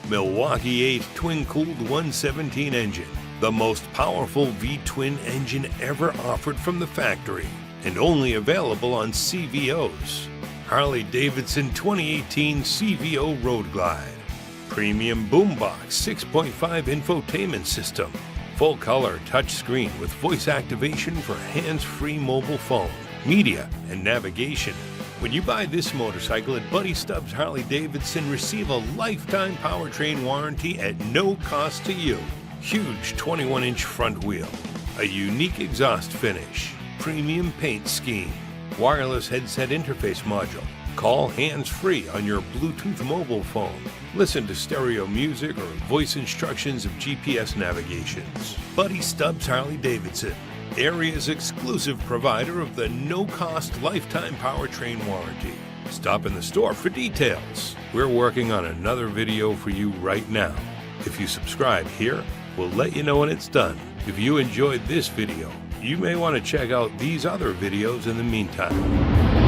Milwaukee-Eight twin-cooled 117 engine, the most powerful V-twin engine ever offered from the factory, and only available on CVOs. Harley-Davidson 2018 C.V.O. Road Glide. Premium boombox 6.5 infotainment system. Full-color touchscreen with voice activation for hands-free mobile phone, media, and navigation. When you buy this motorcycle at Buddy Stubbs Harley-Davidson, receive a lifetime powertrain warranty at no cost to you. Huge 21-inch front wheel, a unique exhaust finish, premium paint scheme, wireless headset interface module. Call hands-free on your Bluetooth mobile phone. Listen to stereo music or voice instructions of GPS navigations. Buddy Stubbs Harley-Davidson, area's exclusive provider of the no-cost lifetime powertrain warranty. Stop in the store for details. We're working on another video for you right now. If you subscribe here, we'll let you know when it's done. If you enjoyed this video, you may want to check out these other videos in the meantime.